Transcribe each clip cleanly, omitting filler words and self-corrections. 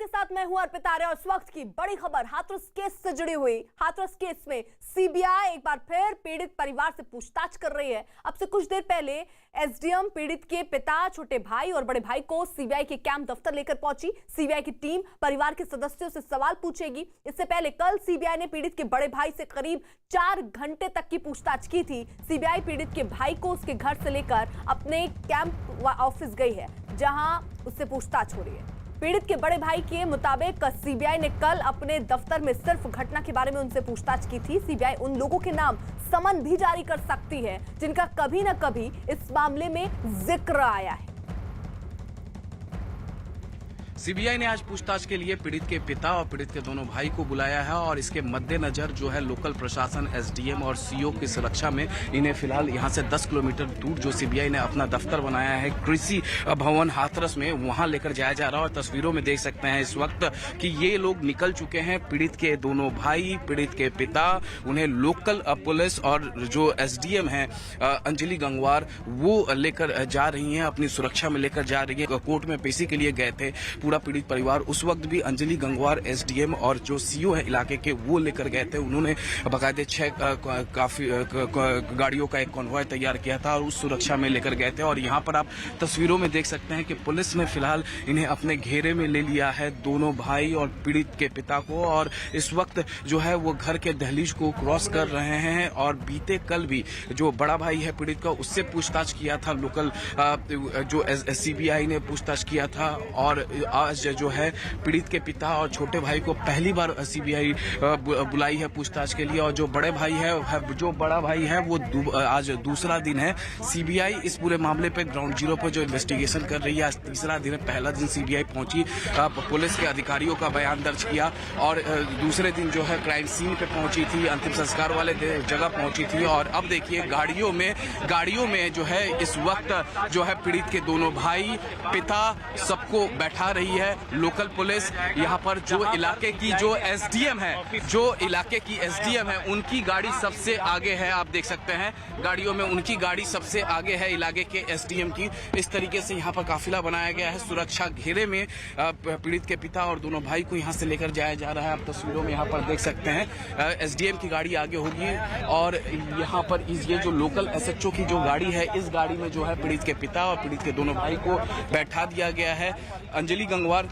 आपके साथ मैं हूं अर्पिता आर्य और इस वक्त की बड़ी खबर हाथरस केस से जुड़ी हुई। हाथरस केस में सीबीआई एक बार फिर पीड़ित परिवार से पूछताछ कर रही है। अब से कुछ देर पहले एसडीएम पीड़ित के पिता, छोटे भाई और बड़े भाई को सीबीआई के कैंप दफ्तर लेकर पहुंची। सीबीआई की टीम परिवार के सदस्यों से सवाल पूछेगी। इससे पहले कल सीबीआई ने पीड़ित के बड़े भाई से करीब 4 घंटे तक की पूछताछ की थी। सीबीआई पीड़ित के भाई को उसके घर से लेकर अपने कैंप ऑफिस गई है, जहां उससे पूछताछ हो रही है। पीड़ित के बड़े भाई के मुताबिक सीबीआई ने कल अपने दफ्तर में सिर्फ घटना के बारे में उनसे पूछताछ की थी। सीबीआई उन लोगों के नाम समन भी जारी कर सकती है जिनका कभी न कभी इस मामले में जिक्र आया है। सीबीआई ने आज पूछताछ के लिए पीड़ित के पिता और पीड़ित के दोनों भाई को बुलाया है और इसके मद्देनजर जो है लोकल प्रशासन, एसडीएम और सीओ की सुरक्षा में इन्हें फिलहाल यहां से 10 किलोमीटर दूर जो सीबीआई ने अपना दफ्तर बनाया है कृषि भवन हाथरस में, वहां लेकर जाया जा रहा है। और तस्वीरों में देख सकते हैं इस वक्त कि ये लोग निकल चुके हैं। पीड़ित के दोनों भाई, पीड़ित के पिता, उन्हें लोकल पुलिस और जो एसडीएम है अंजलि गंगवार, वो लेकर जा रही है, अपनी सुरक्षा में लेकर जा रही है। कोर्ट में पेशी के लिए गए थे पूरा पीड़ित परिवार। उस वक्त भी अंजलि गंगवार, एसडीएम और जो सीओ है इलाके के, वो लेकर गए थे। उन्होंने बाकायदे 6 काफी गाड़ियों का एक कॉन्वॉय तैयार किया था और उस सुरक्षा में लेकर गए थे। और यहाँ पर आप तस्वीरों में देख सकते हैं कि पुलिस ने फिलहाल इन्हें अपने घेरे में ले लिया है, दोनों भाई और पीड़ित के पिता को। और इस वक्त जो है वो घर के दहलीज को क्रॉस कर रहे हैं। और बीते कल भी जो बड़ा भाई है पीड़ित का, उससे पूछताछ किया था लोकल जो सीबीआई ने पूछताछ किया था। और आज जो है पीड़ित के पिता और छोटे भाई को पहली बार सीबीआई बुलाई है पूछताछ के लिए। और जो बड़े भाई है, जो बड़ा भाई है, वो आज दूसरा दिन है। सीबीआई इस पूरे मामले पे ग्राउंड जीरो पर जो इन्वेस्टिगेशन कर रही है, आज तीसरा दिन है। पहला दिन सीबीआई पहुंची, पुलिस के अधिकारियों का बयान दर्ज किया और दूसरे दिन जो है क्राइम सीन पे पहुंची थी, अंतिम संस्कार वाले जगह पहुंची थी। और अब देखिए गाड़ियों में जो है इस वक्त जो है पीड़ित के दोनों भाई, पिता, सबको बैठा रही है लोकल पुलिस। यहाँ पर जो इलाके की जो एसडीएम है, उनकी गाड़ी सबसे आगे है। आप देख सकते हैं गाड़ियों में उनकी गाड़ी सबसे आगे है, इलाके के एसडीएम की। इस तरीके से यहाँ पर काफिला बनाया गया है। सुरक्षा घेरे में पीड़ित के पिता और दोनों भाई को यहाँ से लेकर जाया जा रहा है। आप तस्वीरों में यहाँ पर देख सकते हैं एसडीएम की गाड़ी आगे होगी और यहाँ पर ये जो लोकल एसएचओ की जो गाड़ी है, इस गाड़ी में जो है पीड़ित के पिता और पीड़ित के दोनों भाई को बैठा दिया गया है। अंजलि गंगवार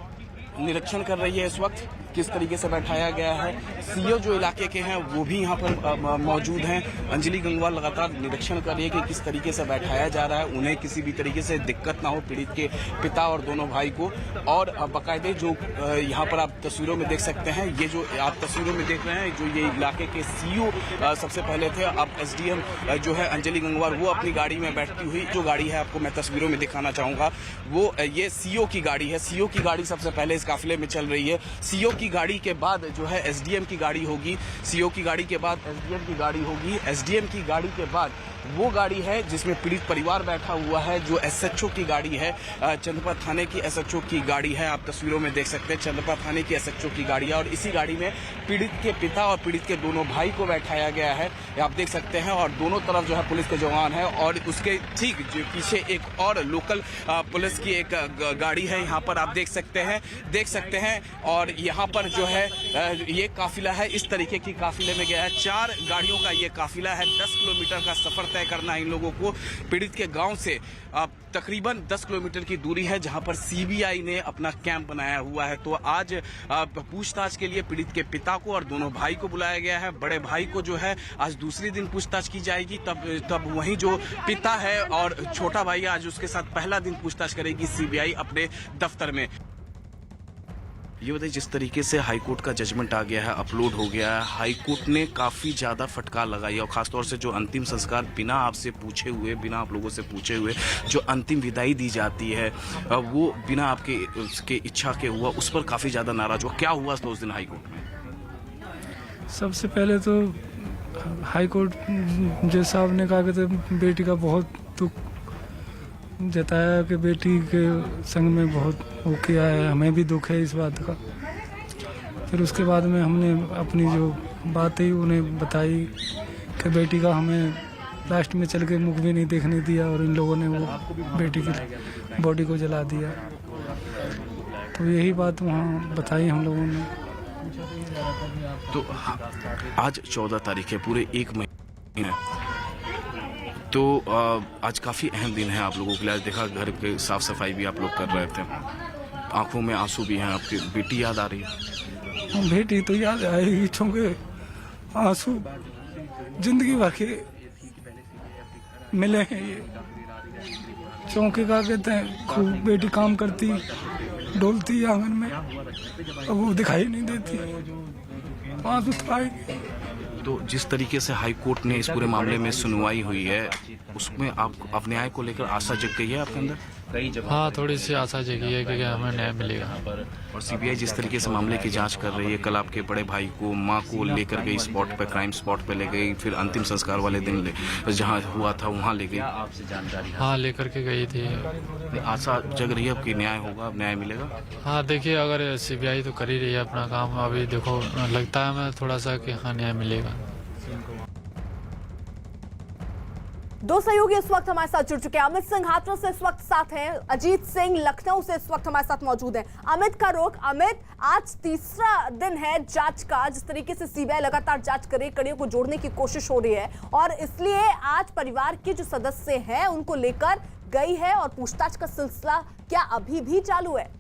निरीक्षण कर रही है इस वक्त किस तरीके से बैठाया गया है। सीओ जो इलाके के हैं वो भी यहाँ पर मौजूद हैं। अंजलि गंगवार लगातार निरीक्षण कर रही है कि किस तरीके से बैठाया जा रहा है, उन्हें किसी भी तरीके से दिक्कत ना हो पीड़ित के पिता और दोनों भाई को। और बाकायदे जो यहाँ पर आप तस्वीरों में देख सकते हैं, ये जो आप तस्वीरों में देख रहे हैं, जो ये इलाके के सीओ सबसे पहले थे। अब एसडीएम जो है अंजलि गंगवार, वो अपनी गाड़ी में बैठती हुई, जो गाड़ी है आपको मैं तस्वीरों में दिखाना चाहूंगा, वो ये सीओ की गाड़ी है। सीओ की गाड़ी सबसे पहले इस काफिले में चल रही है। सीओ की गाड़ी के बाद जो है एसडीएम की गाड़ी होगी, सीओ की गाड़ी के बाद एसडीएम की गाड़ी होगी, एसडीएम की गाड़ी के बाद वो गाड़ी है जिसमें पीड़ित परिवार बैठा हुआ है, जो एसएचओ की गाड़ी है, चंद्रपुर थाने की एसएचओ की गाड़ी है। आप तस्वीरों में देख सकते हैं चंद्रपुर थाने की एसएचओ की गाड़ी है। और इसी गाड़ी में पीड़ित के पिता और पीड़ित के दोनों भाई को बैठाया गया है, आप देख सकते हैं। और दोनों तरफ जो है पुलिस के जवान है और उसके ठीक पीछे एक और लोकल पुलिस की एक गाड़ी है, यहाँ पर आप देख सकते हैं। और यहाँ पर जो है ये काफिला है, इस तरीके की काफिले में गया है। 4 गाड़ियों का ये काफिला है। 10 किलोमीटर का सफर तय करना है इन लोगों को। पीड़ित के गांव से तकरीबन 10 किलोमीटर की दूरी है जहां पर सीबीआई ने अपना कैंप बनाया हुआ है। तो आज पूछताछ के लिए पीड़ित के पिता को और दोनों भाई को बुलाया गया है। बड़े भाई को जो है आज दूसरे दिन पूछताछ की जाएगी, तब वहीं जो पिता है और छोटा भाई आज उसके साथ पहला दिन पूछताछ करेगी सीबीआई अपने दफ्तर में। ये बताइए, जिस तरीके से हाईकोर्ट का जजमेंट आ गया है, अपलोड हो गया है, हाईकोर्ट ने काफी ज्यादा फटकार लगाई है और खासतौर से जो अंतिम संस्कार बिना आपसे पूछे हुए, बिना आप लोगों से पूछे हुए जो अंतिम विदाई दी जाती है, वो बिना आपके इच्छा के हुआ, उस पर काफी ज्यादा नाराज हुआ। क्या हुआ उस दिन हाईकोर्ट में? सबसे पहले तो हाईकोर्ट जज साहब ने कहा कि बेटी का बहुत दुख जताया कि बेटी के संग में बहुत वो किया है, हमें भी दुख है इस बात का। फिर उसके बाद में हमने अपनी जो बात है उन्हें बताई कि बेटी का हमें लास्ट में चल के मुख भी नहीं देखने दिया और इन लोगों ने वो बेटी की बॉडी को जला दिया। तो यही बात वहाँ बताई हम लोगों ने। तो आज 14 तारीख है, पूरे एक महीने है, तो आज काफ़ी अहम दिन है आप लोगों के लिए। आज देखा घर के साफ सफाई भी आप लोग कर रहे थे, आंखों में आंसू भी हैं, आपकी बेटी याद आ रही है? बेटी तो याद आएगी, क्योंकि आंसू जिंदगी भर के मिले हैं। ये चौंके का कहते हैं, खूब बेटी काम करती डोलती आंगन में, अब वो दिखाई नहीं देती, आंसू तो आएंगे। तो जिस तरीके से हाई कोर्ट ने इस पूरे मामले में सुनवाई हुई है, उसमें आप अपने न्याय को लेकर आशा जग गई है आपके अंदर? हाँ, थोड़ी सी आशा जगी है कि हमें न्याय मिलेगा। और सीबीआई जिस तरीके से मामले की जांच कर रही है, कल आपके बड़े भाई को, मां को लेकर गई स्पॉट पे, क्राइम स्पॉट पे ले गई, फिर अंतिम संस्कार वाले दिन जहां हुआ था वहां ले गई। हाँ, लेकर के गई थी। आशा जग रही है अब कि न्याय होगा, अब न्याय मिलेगा? हाँ, देखिए, अगर सीबीआई तो कर ही रही है अपना काम, अभी देखो लगता है हमें थोड़ा सा कि हाँ न्याय मिलेगा। दो सहयोगी इस वक्त हमारे साथ जुड़ चुके हैं। अमित सिंह हाथरस से इस वक्त साथ हैं, अजीत सिंह लखनऊ से इस वक्त हमारे साथ मौजूद हैं। अमित का रुख। अमित, आज तीसरा दिन है जांच का, जिस तरीके से सीबीआई लगातार जांच कर रही है, कड़ियों को जोड़ने की कोशिश हो रही है, और इसलिए आज परिवार के जो सदस्य हैं उनको लेकर गई है, और पूछताछ का सिलसिला क्या अभी भी चालू है?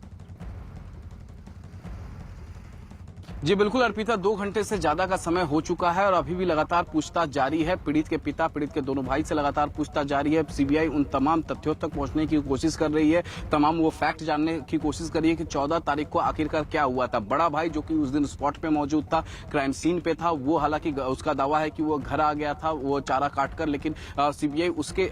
जी बिल्कुल अर्पिता, 2 घंटे से ज्यादा का समय हो चुका है और अभी भी लगातार पूछताछ जारी है। पीड़ित के पिता, पीड़ित के दोनों भाई से लगातार पूछताछ जारी है। सीबीआई उन तमाम तथ्यों तक पहुंचने की कोशिश कर रही है, तमाम वो फैक्ट जानने की कोशिश कर रही है कि 14 तारीख को आखिरकार क्या हुआ था। बड़ा भाई जो कि उस दिन स्पॉट पे मौजूद था, क्राइम सीन पे था, वो हालांकि उसका दावा है कि वो घर आ गया था वो चारा काट कर, लेकिन सीबीआई उसके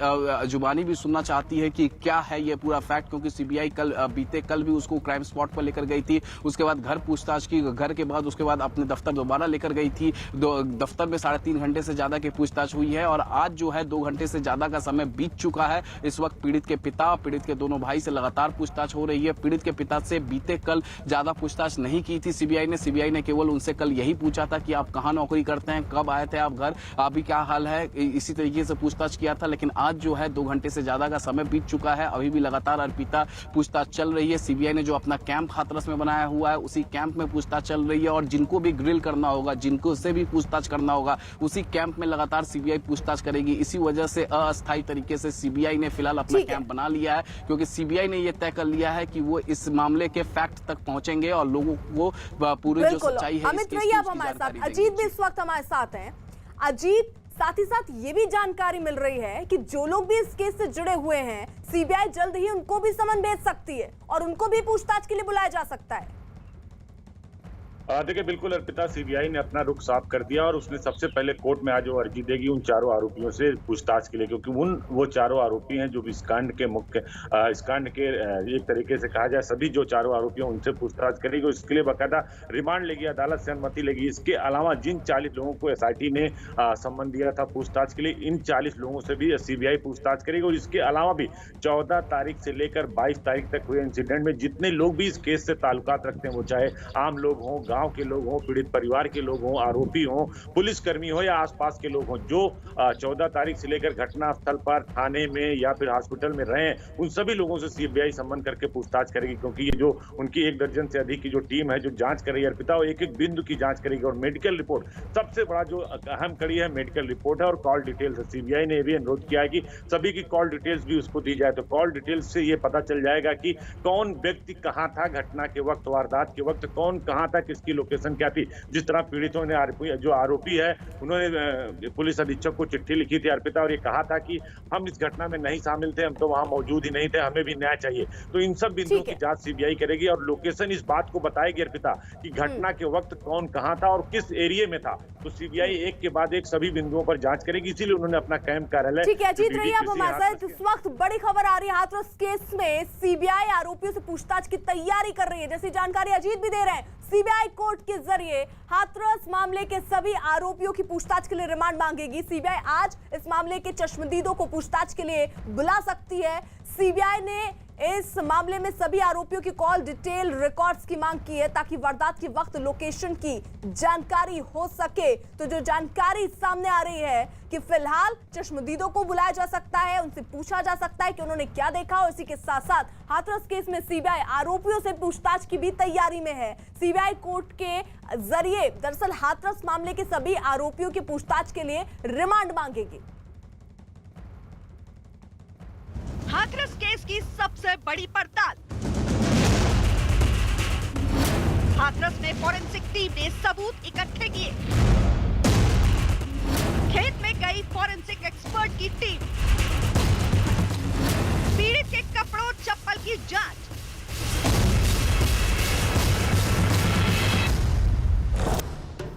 जुबानी भी सुनना चाहती है कि क्या है ये पूरा फैक्ट, क्योंकि सीबीआई बीते कल भी उसको क्राइम स्पॉट पर लेकर गई थी, उसके बाद घर पूछताछ की, घर के बाद उसके बाद अपने दफ्तर दोबारा लेकर गई थी। दफ्तर में 3.5 घंटे से ज्यादा की पूछताछ हुई है, और आज जो है 2 घंटे से ज्यादा का समय बीत चुका है। इस वक्त पीड़ित के पिता, पीड़ित के दोनों भाई से लगातार पूछताछ हो रही है। पीड़ित के पिता से बीते कल ज्यादा पूछताछ नहीं की थी सीबीआई ने केवल उनसे कल यही पूछा था कि आप कहां नौकरी करते हैं, कब आए थे आप घर, अभी क्या हाल है, इसी तरीके से पूछताछ किया था। लेकिन आज जो है 2 घंटे से ज्यादा का समय बीत चुका है, अभी भी लगातार अर्पिता पूछताछ चल रही है। सीबीआई ने जो अपना कैंप हाथरस में बनाया हुआ है, उसी कैंप में पूछताछ चल रही है, और जिनको भी ग्रिल करना होगा, जिनको से भी पूछताछ करना होगा, उसी कैंप में लगातार सीबीआई पूछताछ करेगी। इसी वजह से अस्थायी तरीके से सीबीआई ने फिलहाल अपना कैंप बना लिया है, क्योंकि सीबीआई ने यह तय कर लिया है कि वो इस मामले के फैक्ट तक पहुंचेंगे और लोगों को पूरी जो सच्चाई है अमित भैया आप हमारे साथ, अजीत भी इस वक्त हमारे साथ हैं। अजीत, साथ ही साथ ये भी जानकारी मिल रही है कि जो लोग भी इस केस से जुड़े हुए हैं, सीबीआई जल्द ही उनको भी समन भेज सकती है और उनको भी पूछताछ के लिए बुलाया जा सकता है। देखिए, बिल्कुल अर्पिता, सीबीआई ने अपना रुख साफ कर दिया और उसने सबसे पहले कोर्ट में आज वो अर्जी देगी उन चारों आरोपियों से पूछताछ के लिए, क्योंकि वो चारों आरोपी हैं जो इस कांड के मुख्य, इस कांड के एक तरीके से कहा जाए सभी जो चारों आरोपी हैं उनसे पूछताछ करेगी। इसके लिए बाकायदा रिमांड लेगी, अदालत से अनुमति लेगी। इसके अलावा जिन 40 लोगों को एसआईटी ने सम्मन दिया था पूछताछ के लिए, इन 40 लोगों से भी सीबीआई पूछताछ करेगी। और इसके अलावा भी 14 तारीख से लेकर 22 तारीख तक हुए इंसिडेंट में जितने लोग भी इस केस से ताल्लुकात रखते हैं, वो चाहे आम लोग हों, गांव के लोग हों, पीड़ित परिवार के लोग हों, आरोपी हों, पुलिसकर्मी हो या आसपास के लोग हों, जो 14 तारीख से लेकर घटना स्थल पर थाने में या फिर हॉस्पिटल में रहे, उन सभी लोगों से सीबीआई सम्मन करके पूछताछ करेगी। क्योंकि ये जो उनकी 1 दर्जन से अधिक की जो टीम है जो जांच कर रही है अर्पिता, वो एक-एक बिंदु की जांच करेगी। और मेडिकल रिपोर्ट सबसे बड़ा जो अहम कड़ी है, मेडिकल रिपोर्ट है और कॉल डिटेल्स है। सीबीआई ने भी अनुरोध किया है कि सभी की कॉल डिटेल्स भी उसको दी जाए। तो कॉल डिटेल्स से ये पता चल जाएगा कि कौन व्यक्ति कहां था घटना के वक्त, वारदात के वक्त, कौन कहां था, किसकी लोकेशन क्या थी। जिस तरह पीड़ितों ने, जो आरोपी है, उन्होंने पुलिस अधीक्षक को चिट्ठी लिखी थी अर्पिता, और ये कहा था कि हम इस घटना में नहीं शामिल थे, हम तो वहां मौजूद ही नहीं थे, हमें भी न्याय चाहिए। तो इन सब बिंदुओं की जांच सीबीआई करेगी और लोकेशन इस बात को बताएगी अर्पिता कि घटना के वक्त कौन कहां था और किस एरिया में था। तो सीबीआई एक के बाद एक सभी बिंदुओं पर जांच करेगी, इसीलिए उन्होंने अपना कैंप कार्यालय। ठीक है अजीत रहिए आप हमारे साथ। इस वक्त बड़ी खबर आ रही है, हाथरस केस में सीबीआई आरोपियों से पूछताछ की तैयारी कर रही है, जैसी जानकारी अजीत भी दे रहे हैं। सीबीआई कोर्ट के जरिए हाथरस मामले के सभी आरोपियों की पूछताछ के लिए रिमांड मांगेगी। सीबीआई आज इस मामले के चश्मदीदों को पूछताछ के लिए बुला सकती है। सीबीआई ने इस मामले में सभी आरोपियों की कॉल डिटेल रिकॉर्ड्स की मांग की है ताकि वारदात के वक्त लोकेशन की जानकारी हो सके। तो जो जानकारी सामने आ रही है कि फिलहाल चश्मदीदों को बुलाया जा सकता है, उनसे पूछा जा सकता है कि उन्होंने क्या देखा, और इसी के साथ साथ हाथरस केस में सीबीआई आरोपियों से पूछताछ की भी तैयारी में है। सीबीआई कोर्ट के जरिए दरअसल हाथरस मामले के सभी आरोपियों की पूछताछ के लिए रिमांड मांगेगी। हाथरस केस की सबसे बड़ी पड़ताल। हाथरस में फॉरेंसिक टीम ने सबूत इकट्ठे किए। खेत में गई फॉरेंसिक एक्सपर्ट की टीम। पीड़ित के कपड़ों चप्पल की जांच।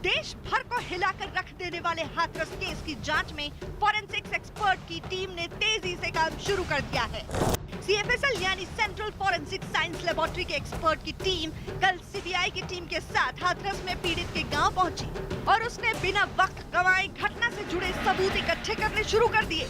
देश भर को हिलाकर रख देने वाले हाथरस केस की जांच में फॉरेंसिक एक्सपर्ट की टीम ने तेजी से काम शुरू कर दिया है। CFSL यानी सेंट्रल फॉरेंसिक साइंस लेबोरेटरी के एक्सपर्ट की टीम कल सीबीआई की टीम के साथ हाथरस में पीड़ित के गांव पहुंची और उसने बिना वक्त गंवाए घटना से जुड़े सबूत इकट्ठे करने शुरू कर दिए।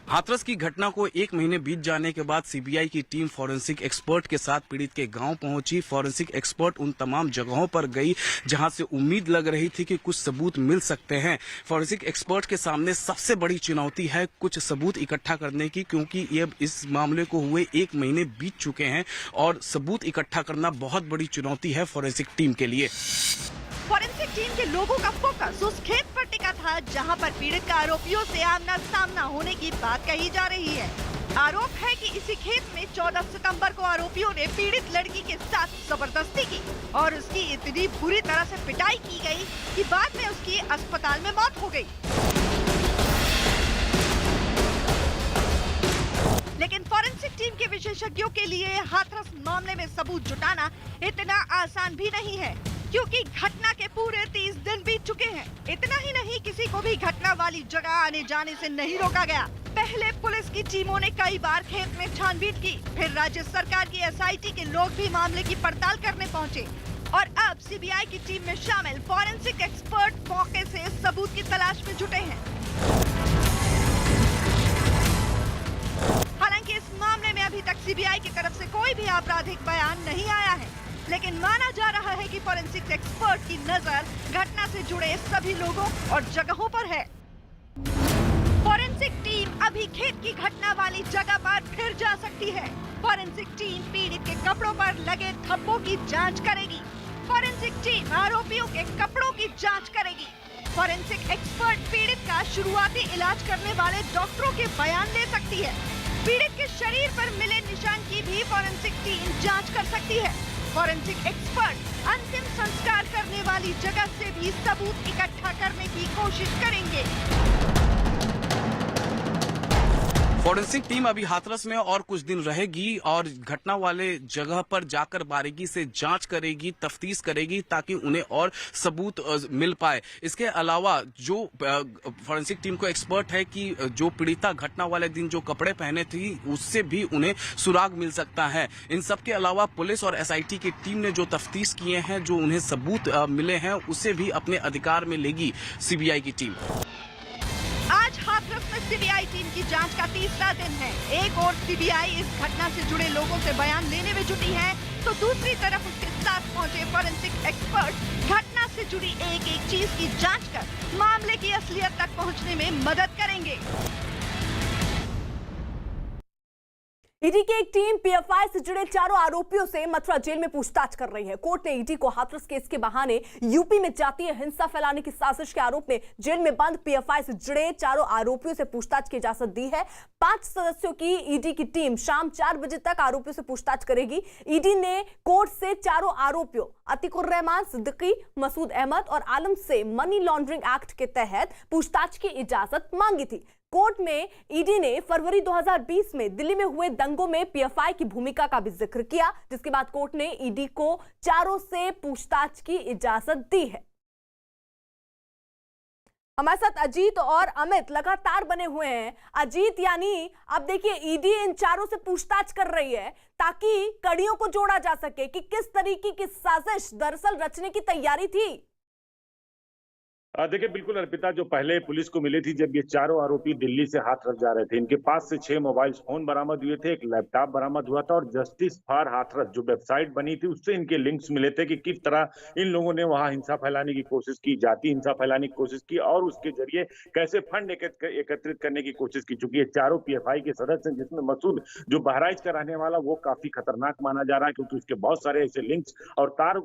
हाथरस की घटना को 1 महीने बीत जाने के बाद सीबीआई की टीम फॉरेंसिक एक्सपर्ट के साथ पीड़ित के गांव पहुंची। फॉरेंसिक एक्सपर्ट उन तमाम जगहों पर गई जहां से उम्मीद लग रही थी कि कुछ सबूत मिल सकते हैं। फॉरेंसिक एक्सपर्ट के सामने सबसे बड़ी चुनौती है कुछ सबूत इकट्ठा करने की, क्योंकि ये इस मामले को हुए 1 महीने बीत चुके हैं और सबूत इकट्ठा करना बहुत बड़ी चुनौती है फॉरेंसिक टीम के लिए। फॉरेंसिक टीम के लोगों का फोकस उस खेत पर टिका था जहां पर पीड़ित का आरोपियों से आमना सामना होने की बात कही जा रही है। आरोप है कि इसी खेत में 14 सितंबर को आरोपियों ने पीड़ित लड़की के साथ जबरदस्ती की और उसकी इतनी बुरी तरह से पिटाई की गई कि बाद में उसकी अस्पताल में मौत हो गई। लेकिन फॉरेंसिक टीम के विशेषज्ञों के लिए हाथरस मामले में सबूत जुटाना इतना आसान भी नहीं है, क्योंकि घटना के पूरे 30 दिन बीत चुके हैं। इतना ही नहीं, किसी को भी घटना वाली जगह आने जाने से नहीं रोका गया। पहले पुलिस की टीमों ने कई बार खेत में छानबीन की, फिर राज्य सरकार की SIT के लोग भी मामले की पड़ताल करने पहुंचे और अब सीबीआई की टीम में शामिल फॉरेंसिक एक्सपर्ट मौके से सबूत की तलाश में जुटे हैं। हालांकि इस मामले में अभी तक सीबीआई की तरफ से कोई भी आपराधिक बयान नहीं आया है, लेकिन माना जा रहा है कि फॉरेंसिक एक्सपर्ट की नजर घटना से जुड़े सभी लोगों और जगहों पर है। फॉरेंसिक टीम अभी खेत की घटना वाली जगह पर फिर जा सकती है। फॉरेंसिक टीम पीड़ित के कपड़ों पर लगे धब्बों की जांच करेगी। फॉरेंसिक टीम आरोपियों के कपड़ों की जांच करेगी। फॉरेंसिक एक्सपर्ट पीड़ित का शुरुआती इलाज करने वाले डॉक्टरों के बयान ले सकती है। पीड़ित के शरीर पर मिले निशान की भी फॉरेंसिक टीम जांच कर सकती है। फॉरेंसिक एक्सपर्ट अंतिम संस्कार करने वाली जगह से भी सबूत इकट्ठा करने की कोशिश करेंगे। फॉरेंसिक टीम अभी हाथरस में और कुछ दिन रहेगी और घटना वाले जगह पर जाकर बारीकी से जांच करेगी, तफ्तीश करेगी ताकि उन्हें और सबूत मिल पाए। इसके अलावा जो फॉरेंसिक टीम को एक्सपर्ट है कि जो पीड़िता घटना वाले दिन जो कपड़े पहने थी उससे भी उन्हें सुराग मिल सकता है। इन सब के अलावा पुलिस और SIT की टीम ने जो तफ्तीश किए हैं, जो उन्हें सबूत मिले हैं, उसे भी अपने अधिकार में लेगी सीबीआई की टीम। आज हाथरस में सीबीआई टीम की जांच का तीसरा दिन है। एक और सीबीआई इस घटना से जुड़े लोगों से बयान लेने में जुटी है, तो दूसरी तरफ उसके साथ पहुंचे फॉरेंसिक एक्सपर्ट घटना से जुड़ी एक एक चीज की जांच कर मामले की असलियत तक पहुंचने में मदद करेंगे। ईडी की एक टीम PFI से जुड़े चारों आरोपियों से मथुरा जेल में पूछताछ कर रही है। कोर्ट ने ईडी को हाथरस केस के बहाने यूपी में जातीय हिंसा फैलाने की साजिश के आरोप में जेल में बंद PFI से जुड़े चारों आरोपियों से पूछताछ की इजाजत दी है। 5 सदस्यों की ईडी की टीम शाम 4 बजे तक आरोपियों से पूछताछ करेगी। ईडी ने कोर्ट से चारों आरोपियों अतीकुर रहमान, सिद्दीकी, मसूद अहमद और आलम से मनी लॉन्ड्रिंग एक्ट के तहत पूछताछ की इजाजत मांगी थी। कोर्ट में ईडी ने फरवरी 2020 में दिल्ली में हुए दंगों में PFI की भूमिका का भी जिक्र किया, जिसके बाद कोर्ट ने ईडी को चारों से पूछताछ की इजाजत दी है। हमारे साथ अजीत और अमित लगातार बने हुए हैं। अजीत, यानी अब देखिए ईडी इन चारों से पूछताछ कर रही है ताकि कड़ियों को जोड़ा जा सके कि किस तरीके की साजिश दरअसल रचने की तैयारी थी। देखिए बिल्कुल अर्पिता, जो पहले पुलिस को मिली थी जब ये चारों आरोपी दिल्ली से हाथरस जा रहे थे, इनके पास से 6 मोबाइल फोन बरामद हुए थे, एक लैपटॉप बरामद हुआ था और जस्टिस फॉर हाथरस जो वेबसाइट बनी थी उससे इनके लिंक्स मिले थे कि किस तरह इन लोगों ने वहां हिंसा फैलाने की कोशिश की, जाति हिंसा फैलाने की कोशिश की और उसके जरिए कैसे फंड एकत्रित करने की कोशिश की। चूंकि ये चारों पीएफआई के सदस्य हैं, जिसमें मसूद जो बहराइच का रहने वाला वो काफी खतरनाक माना जा रहा है, क्योंकि उसके बहुत सारे ऐसे लिंक्स और तार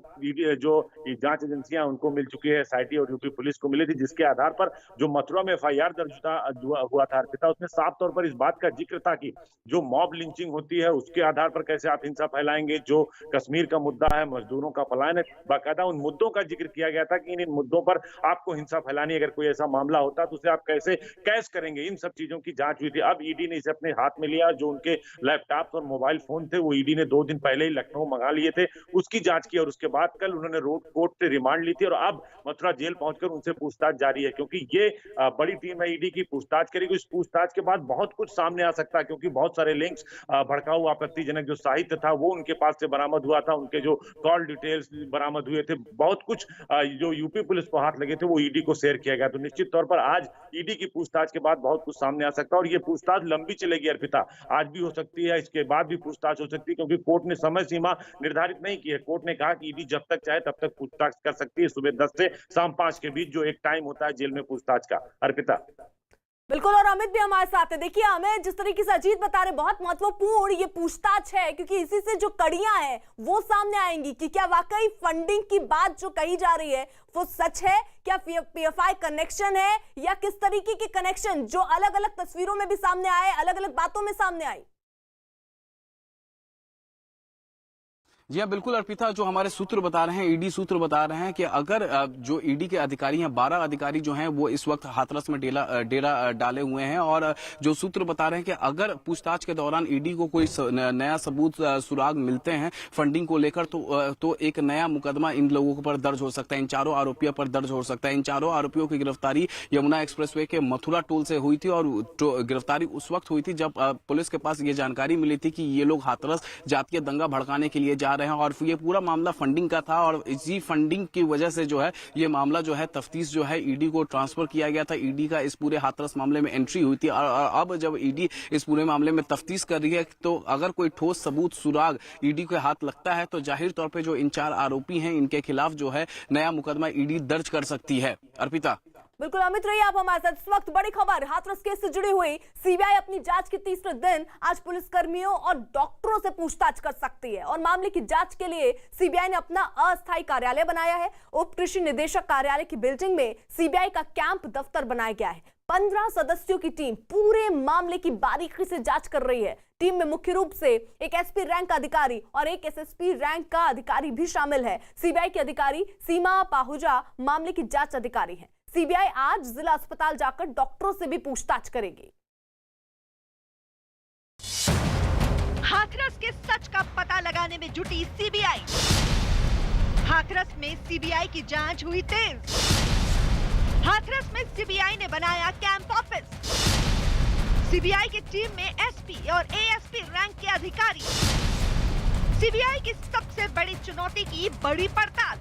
जो जांच एजेंसियां उनको मिल चुकी है, एसआईटी और यूपी पुलिस को मिली थी, जिसके आधार पर जो मथुरा में एफआईआर दर्ज हुआ था अर्पिता, उसमें साफ तौर पर इस बात का जिक्र था कि जो मॉब लिंचिंग होती है उसके आधार पर कैसे आप हिंसा फैलाएंगे, जो कश्मीर का मुद्दा है, मजदूरों का पलायन है, बाकायदा उन मुद्दों का जिक्र किया गया था कि इन मुद्दों पर आपको हिंसा फैलानी, अगर कोई ऐसा मामला होता तो उसे आप कैसे कैश करेंगे, इन सब चीजों की जांच हुई थी। अब ईडी ने इसे अपने हाथ में लिया, जो उनके लैपटॉप और मोबाइल फोन थे वो ईडी ने 2 दिन पहले ही लखनऊ मंगा लिए थे, उसकी जांच की और उसके बाद कल उन्होंने कोर्ट से रिमांड ली थी और अब मथुरा जेल पहुंचकर उनसे पूछताछ जारी है, क्योंकि ये बड़ी टीम है ईडी की, पूछताछ करेगी। इस पूछताछ के बाद बहुत कुछ सामने आ सकता है, क्योंकि बहुत सारे लिंक्स, भड़काऊ आपत्तिजनक जो साहित्य था वो उनके पास से बरामद हुआ था, उनके जो कॉल डिटेल्स बरामद हुए थे, बहुत कुछ जो यूपी पुलिस को हाथ लगे थे वो ईडी को शेयर किया गया। तो निश्चित तौर पर आज ईडी की पूछताछ के बाद बहुत कुछ सामने आ सकता है और ये पूछताछ लंबी चलेगी अर्पिता, आज भी हो सकती है, इसके बाद भी पूछताछ हो सकती है, क्योंकि कोर्ट ने समय सीमा निर्धारित नहीं की है। कोर्ट ने कहा कि ईडी जब तक चाहे तब तक पूछताछ कर सकती है, सुबह 10 से शाम 5 के बीच, जो एक टाइम होता है जेल में पूछताछ का। अर्पिता बिल्कुल, और अमित भी हमारे साथ है। देखिए हमें जिस तरीके से अजीत बता रहे, बहुत महत्वपूर्ण ये पूछताछ है, क्योंकि इसी से जो कड़ियां हैं वो सामने आएंगी कि क्या वाकई फंडिंग की बात जो कही जा रही है वो सच है, क्या पीएफआई कनेक्शन है या किस तरीके के कनेक्शन जो अलग अलग तस्वीरों में भी सामने आए, अलग अलग बातों में सामने आई। जी हाँ, बिल्कुल अर्पिता, जो हमारे सूत्र बता रहे हैं, ईडी सूत्र बता रहे हैं कि अगर जो ईडी के अधिकारी हैं, 12 अधिकारी जो हैं वो इस वक्त हाथरस में डेरा डाले हुए हैं और जो सूत्र बता रहे हैं कि अगर पूछताछ के दौरान ईडी को कोई नया सबूत सुराग मिलते हैं फंडिंग को लेकर तो एक नया मुकदमा इन लोगों पर दर्ज हो सकता है, इन चारों आरोपियों पर दर्ज हो सकता है। इन चारों आरोपियों की गिरफ्तारी यमुना एक्सप्रेसवे के मथुरा टोल से हुई थी और गिरफ्तारी उस वक्त हुई थी जब पुलिस के पास ये जानकारी मिली थी कि ये लोग हाथरस जातीय दंगा भड़काने के लिए जा रहे हैं और ये पूरा मामला फंडिंग का था और इसी फंडिंग की वजह से जो है ये मामला जो है तफ्तीश जो है ईडी को ट्रांसफर किया गया था। ईडी का इस पूरे हाथरस मामले में एंट्री हुई थी और अब जब ईडी इस पूरे मामले में तफ्तीश कर रही है तो अगर कोई ठोस सबूत सुराग ईडी के हाथ लगता है तो जाहिर तौर पर जो इन 4 आरोपी हैं इनके खिलाफ जो है नया मुकदमा ईडी दर्ज कर सकती है। अर्पिता बिल्कुल अमित, रहिए आप हमारे साथ। इस वक्त बड़ी खबर, हाथरस केस से जुड़ी हुई सीबीआई अपनी जांच के तीसरे दिन आज पुलिसकर्मियों और डॉक्टरों से पूछताछ कर सकती है और मामले की जांच के लिए सीबीआई ने अपना अस्थायी कार्यालय बनाया है। उप कृषि निदेशक कार्यालय की बिल्डिंग में सीबीआई का कैंप दफ्तर बनाया गया है। 15 सदस्यों की टीम पूरे मामले की बारीकी से जांच कर रही है। टीम में मुख्य रूप से एक एसपी रैंक का अधिकारी और एक एसएसपी रैंक का अधिकारी भी शामिल है। सीबीआई के अधिकारी सीमा पाहुजा मामले की जांच अधिकारी है। सीबीआई आज जिला अस्पताल जाकर डॉक्टरों से भी पूछताछ करेगी। हाथरस के सच का पता लगाने में जुटी सीबीआई। हाथरस में सीबीआई की जांच हुई तेज। हाथरस में सीबीआई ने बनाया कैंप ऑफिस। सीबीआई की टीम में एसपी और एएसपी रैंक के अधिकारी। सीबीआई की सबसे बड़ी चुनौती की बड़ी पड़ताल।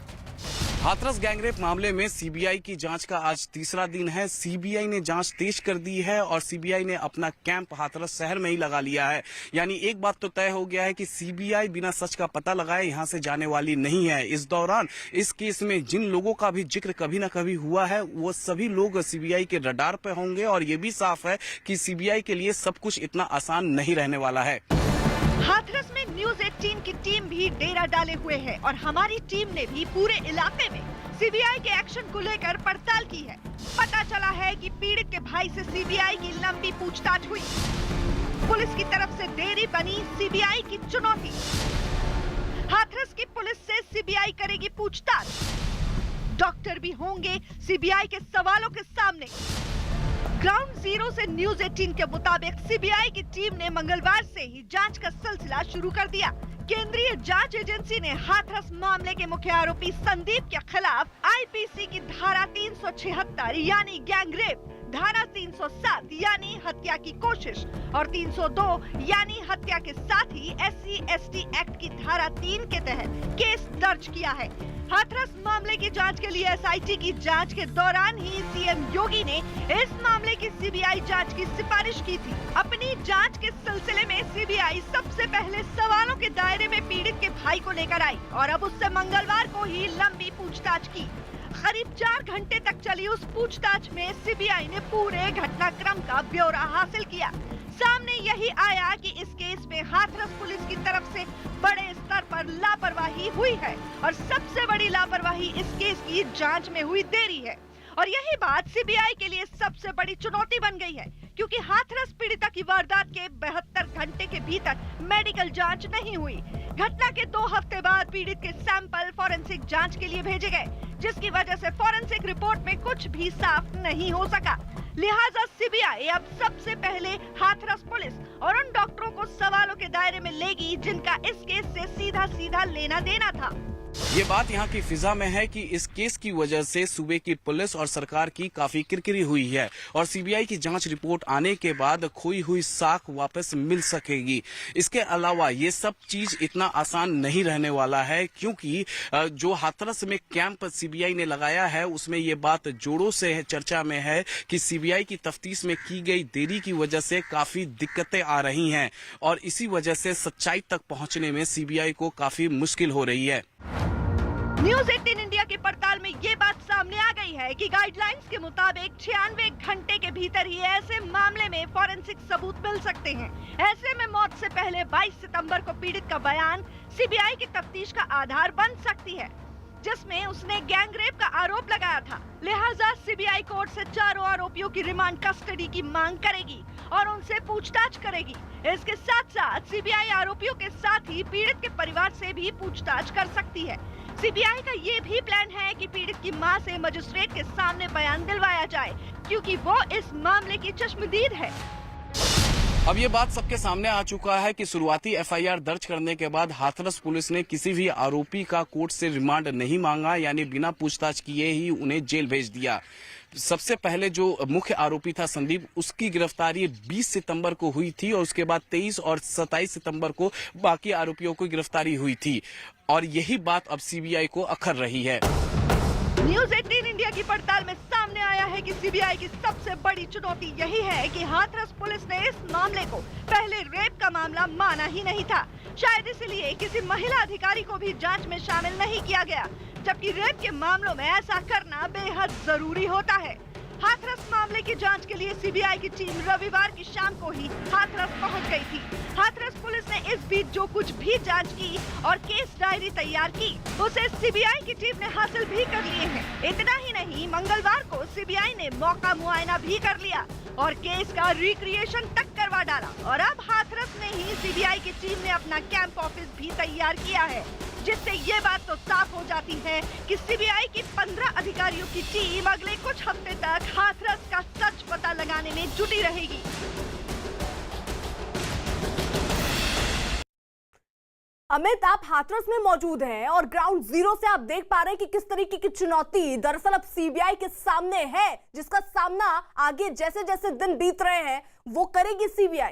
हाथरस गैंगरेप मामले में सीबीआई की जांच का आज तीसरा दिन है। सीबीआई ने जांच तेज कर दी है और सीबीआई ने अपना कैंप हाथरस शहर में ही लगा लिया है। यानी एक बात तो तय हो गया है कि सीबीआई बिना सच का पता लगाए यहां से जाने वाली नहीं है। इस दौरान इस केस में जिन लोगों का भी जिक्र कभी न कभी हुआ है वो सभी लोग सीबीआई के रडार पे होंगे और ये भी साफ है कि सीबीआई के लिए सब कुछ इतना आसान नहीं रहने वाला है। हाथरस में न्यूज़ 18 की टीम भी डेरा डाले हुए है और हमारी टीम ने भी पूरे इलाके में सीबीआई के एक्शन को लेकर पड़ताल की है। पता चला है कि पीड़ित के भाई से सीबीआई की लंबी पूछताछ हुई। पुलिस की तरफ से देरी बनी सीबीआई की चुनौती। हाथरस की पुलिस से सीबीआई करेगी पूछताछ। डॉक्टर भी होंगे सीबीआई के सवालों के सामने। ग्राउंड जीरो से न्यूज़ 18 के मुताबिक सीबीआई की टीम ने मंगलवार से ही जांच का सिलसिला शुरू कर दिया। केंद्रीय जांच एजेंसी ने हाथरस मामले के मुख्य आरोपी संदीप के खिलाफ आईपीसी की धारा 376 यानी गैंगरेप, धारा 307 यानी हत्या की कोशिश और 302 यानी हत्या के साथ ही SC/ST एक्ट की धारा 3 के तहत केस दर्ज किया है। हाथरस मामले की जांच के लिए SIT की जांच के दौरान ही CM योगी ने इस मामले की CBI जांच की सिफारिश की थी। अपनी जांच के सिलसिले में CBI सबसे पहले सवालों के दायरे में पीड़ित के भाई को लेकर आई और अब उससे मंगलवार को ही लंबी पूछताछ की। करीब 4 घंटे तक चली उस पूछताछ में CBI ने पूरे घटनाक्रम का ब्यौरा हासिल किया। सामने यही आया कि इस केस में हाथरस पुलिस की तरफ से बड़े स्तर पर लापरवाही हुई है और सबसे बड़ी लापरवाही इस केस की जांच में हुई देरी है। और यही बात CBI के लिए सबसे बड़ी चुनौती बन गई है, क्योंकि हाथरस पीड़िता की वारदात के 72 घंटे के भीतर मेडिकल जांच नहीं हुई। घटना के 2 हफ्ते बाद पीड़ित के सैंपल फॉरेंसिक जांच के लिए भेजे गए, जिसकी वजह से फॉरेंसिक रिपोर्ट में कुछ भी साफ नहीं हो सका। लिहाजा CBI अब सबसे पहले हाथरस पुलिस और उन डॉक्टरों को सवालों के दायरे में लेगी जिनका इस केस से सीधा लेना देना था। ये बात यहाँ की फिजा में है कि इस केस की वजह से सूबे की पुलिस और सरकार की काफी किरकिरी हुई है और CBI की जांच रिपोर्ट आने के बाद खोई हुई साख वापस मिल सकेगी। इसके अलावा ये सब चीज इतना आसान नहीं रहने वाला है, क्योंकि जो हाथरस में कैंप CBI ने लगाया है उसमें ये बात जोरों से चर्चा में है कि CBI की तफ्तीश में की गई देरी की वजह से काफी दिक्कतें आ रही हैं और इसी वजह से सच्चाई तक पहुंचने में CBI को काफी मुश्किल हो रही है। न्यूज 18 इंडिया की पड़ताल में ये बात सामने आ गई है कि गाइडलाइंस के मुताबिक 96 घंटे के भीतर ही ऐसे मामले में फॉरेंसिक सबूत मिल सकते हैं। ऐसे में मौत से पहले 22 सितंबर को पीड़ित का बयान CBI की तफ्तीश का आधार बन सकती है, जिसमें उसने गैंगरेप का आरोप लगाया था। लिहाजा CBI कोर्ट से चारों आरोपियों की रिमांड कस्टडी की मांग करेगी और उनसे पूछताछ करेगी। इसके साथ साथ CBI आरोपियों के साथ ही पीड़ित के परिवार से भी पूछताछ कर सकती है। CBI का ये भी प्लान है कि पीड़ित की मां से मजिस्ट्रेट के सामने बयान दिलवाया जाए, क्योंकि वो इस मामले की चश्मदीद है। अब ये बात सबके सामने आ चुका है कि शुरुआती FIR दर्ज करने के बाद हाथरस पुलिस ने किसी भी आरोपी का कोर्ट से रिमांड नहीं मांगा, यानी बिना पूछताछ किए ही उन्हें जेल भेज दिया। सबसे पहले जो मुख्य आरोपी था संदीप, उसकी गिरफ्तारी 20 सितंबर को हुई थी और उसके बाद 23 और 27 सितंबर को बाकी आरोपियों की गिरफ्तारी हुई थी और यही बात अब CBI को अखर रही है। न्यूज 18 इंडिया की पड़ताल में सामने आया है कि CBI की सबसे बड़ी चुनौती यही है कि हाथरस पुलिस ने इस मामले को पहले रेप का मामला माना ही नहीं था। शायद इसलिए किसी महिला अधिकारी को भी जांच में शामिल नहीं किया गया, जबकि रेप के मामलों में ऐसा करना बेहद जरूरी होता है। हाथरस मामले की जांच के लिए CBI की टीम रविवार की शाम को ही हाथरस पहुंच गई थी। हाथरस पुलिस ने इस बीच जो कुछ भी जांच की और केस डायरी तैयार की, उसे CBI की टीम ने हासिल भी कर लिए हैं। इतना ही नहीं, मंगलवार को CBI ने मौका मुआयना भी कर लिया और केस का रिक्रिएशन तक करवा डाला और अब हाथरस में ही CBI की टीम ने अपना कैंप ऑफिस भी तैयार किया है, जिससे ये बात तो साफ हो जाती है कि CBI की 15 अधिकारियों की टीम अगले कुछ हफ्ते तक हाथरस का सच पता लगाने में जुटी रहेगी। अमित, आप हाथरस में मौजूद हैं और ग्राउंड जीरो से आप देख पा रहे हैं कि किस तरीके की चुनौती दरअसल अब CBI के सामने है, जिसका सामना आगे जैसे जैसे दिन बीत रहे हैं वो करेगी CBI।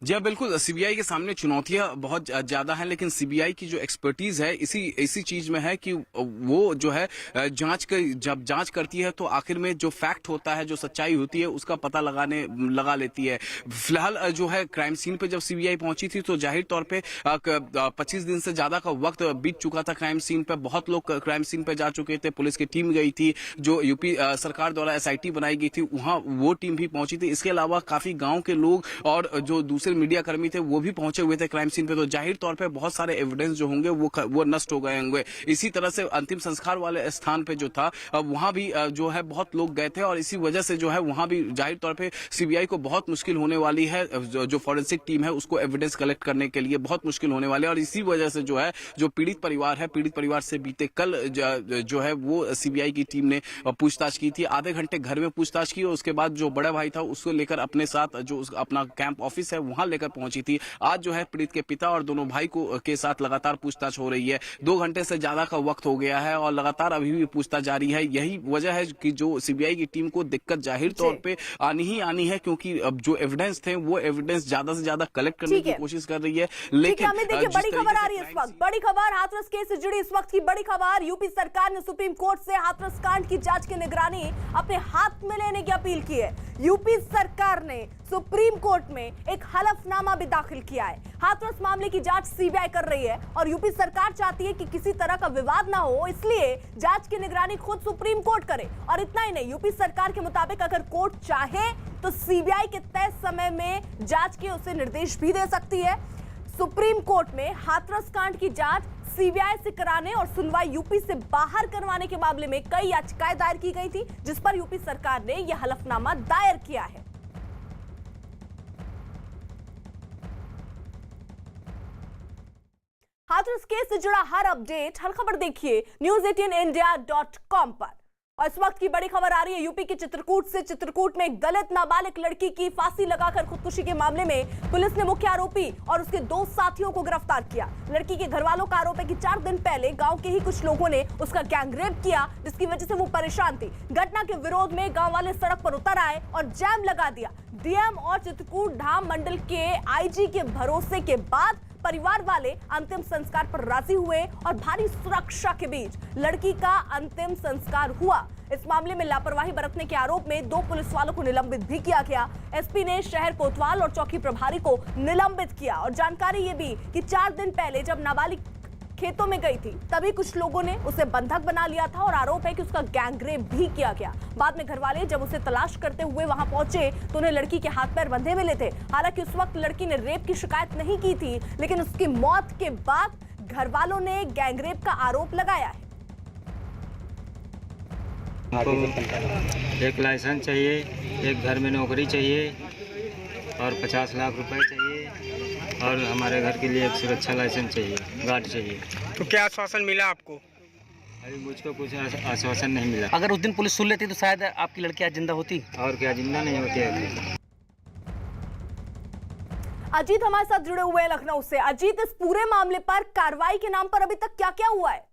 जी बिल्कुल, CBI के सामने चुनौतियां बहुत ज्यादा हैं, लेकिन CBI की जो एक्सपर्टीज है इसी चीज में है कि वो जो है जब जांच करती है तो आखिर में जो फैक्ट होता है, जो सच्चाई होती है, उसका पता लगा लेती है। फिलहाल जो है क्राइम सीन पे जब CBI पहुंची थी तो जाहिर तौर पे 25 दिन से ज्यादा का वक्त बीत चुका था क्राइम सीन पे। बहुत लोग क्राइम सीन पे जा चुके थे, पुलिस की टीम गई थी, जो यूपी सरकार द्वारा SIT बनाई गई थी, वहां वो टीम भी पहुंची थी। इसके अलावा काफी गाँव के लोग और जो दूसरे मीडिया कर्मी थे वो भी पहुंचे हुए थे क्राइम सीन पे। तो जाहिर तौर पे बहुत सारे एविडेंस जो होंगे वो नष्ट हो गए होंगे। इसी तरह से अंतिम संस्कार वाले स्थान पे जो था वहां भी जो है बहुत लोग गए थे और इसी वजह से जो है वहां भी जाहिर तौर पे CBI को बहुत मुश्किल होने वाली है। जो फॉरेंसिक टीम है उसको एविडेंस कलेक्ट करने के लिए बहुत मुश्किल होने वाले है और इसी वजह से जो है जो पीड़ित परिवार से बीते कल जो है वो CBI की टीम ने पूछताछ की थी। आधे घंटे घर में पूछताछ की और उसके बाद जो बड़ा भाई था उसको लेकर अपने साथ जो अपना कैंप ऑफिस है वहां संभाल लेकर पहुंची थी। आज जो है पीड़ित के पिता और दोनों भाई को के साथ लगातार पूछताछ हो रही है। 2 घंटे से ज्यादा का वक्त हो गया है और लगातार अभी भी पूछताछ जारी है। यही वजह है कि जो सीबीआई की टीम को दिक्कत जाहिर तौर पे आनी है, क्योंकि अब जो एविडेंस थे वो एविडेंस ज्यादा से ज्यादा कलेक्ट करने की कोशिश कर रही है। लेकिन देखिए बड़ी खबर आ रही है इस वक्त, बड़ी खबर हाथरस केस से जुड़ी इस वक्त की बड़ी खबर। यूपी सरकार ने सुप्रीम कोर्ट से हाथरस कांड की जांच की निगरानी अपने हाथ में लेने की अपील की है। यूपी सरकार ने सुप्रीम कोर्ट में एक हलफनामा भी दाखिल किया है। हाथरस मामले की जांच सीबीआई कर रही है और यूपी सरकार चाहती है कि किसी तरह का विवाद ना हो, इसलिए जांच की निगरानी खुद सुप्रीम कोर्ट करे। और इतना ही नहीं, यूपी सरकार के मुताबिक अगर कोर्ट चाहे तो सीबीआई के तय समय में जांच के उसे निर्देश भी दे सकती है। सुप्रीम कोर्ट में हाथरस कांड की जांच सीबीआई से कराने और सुनवाई यूपी से बाहर करवाने के मामले में कई याचिकाएं दायर की गई थी, जिस पर यूपी सरकार ने यह हलफनामा दायर किया है। हाथरस केस से जुड़ा हर अपडेट, हर खबर देखिए news18india.com पर। और इस वक्त की बड़ी खबर आ रही है यूपी के चित्रकूट से। चित्रकूट में गलत नाबालिग लड़की की फांसी लगाकर खुदकुशी के मामले में पुलिस ने मुख्य आरोपी और उसके 2 साथियों को गिरफ्तार किया। लड़की के घर वालों का आरोप है कि 4 दिन पहले गांव के ही कुछ लोगों ने उसका गैंगरेप किया, जिसकी वजह से वो परेशान थी। घटना के विरोध में गांव वाले सड़क पर उतर आए और जाम लगा दिया। डीएम और चित्रकूट धाम मंडल के आईजी के भरोसे के बाद परिवार वाले अंतिम संस्कार पर राजी हुए और भारी सुरक्षा के बीच लड़की का अंतिम संस्कार हुआ। इस मामले में लापरवाही बरतने के आरोप में 2 पुलिस वालों को निलंबित भी किया गया। एसपी ने शहर कोतवाल और चौकी प्रभारी को निलंबित किया। और जानकारी ये भी कि 4 दिन पहले जब नाबालिग खेतों में गई थी तभी कुछ लोगों ने उसे बंधक बना लिया था और आरोप है कि उसका गैंगरेप भी किया गया। बाद में घरवाले जब उसे तलाश करते हुए वहां पहुंचे तो उन्हें लड़की के हाथ पैर बंधे मिले थे। हालांकि उस वक्त लड़की ने रेप की शिकायत नहीं की थी, लेकिन उसकी मौत के बाद घरवालों ने गैंगरेप का आरोप लगाया है। एक लाइसेंस चाहिए, एक घर में नौकरी चाहिए और 50 लाख रुपए चाहिए और हमारे घर के लिए एक सुरक्षा लाइसेंस चाहिए, गार्ड चाहिए। तो क्या आश्वासन मिला आपको? अभी मुझको कुछ आश्वासन नहीं मिला। अगर उस दिन पुलिस सुन लेती तो शायद आपकी लड़की आज जिंदा होती। और क्या, जिंदा नहीं होती है। अजीत हमारे साथ जुड़े हुए हैं लखनऊ से। अजीत, इस पूरे मामले पर कार्रवाई के नाम पर अभी तक क्या क्या हुआ है?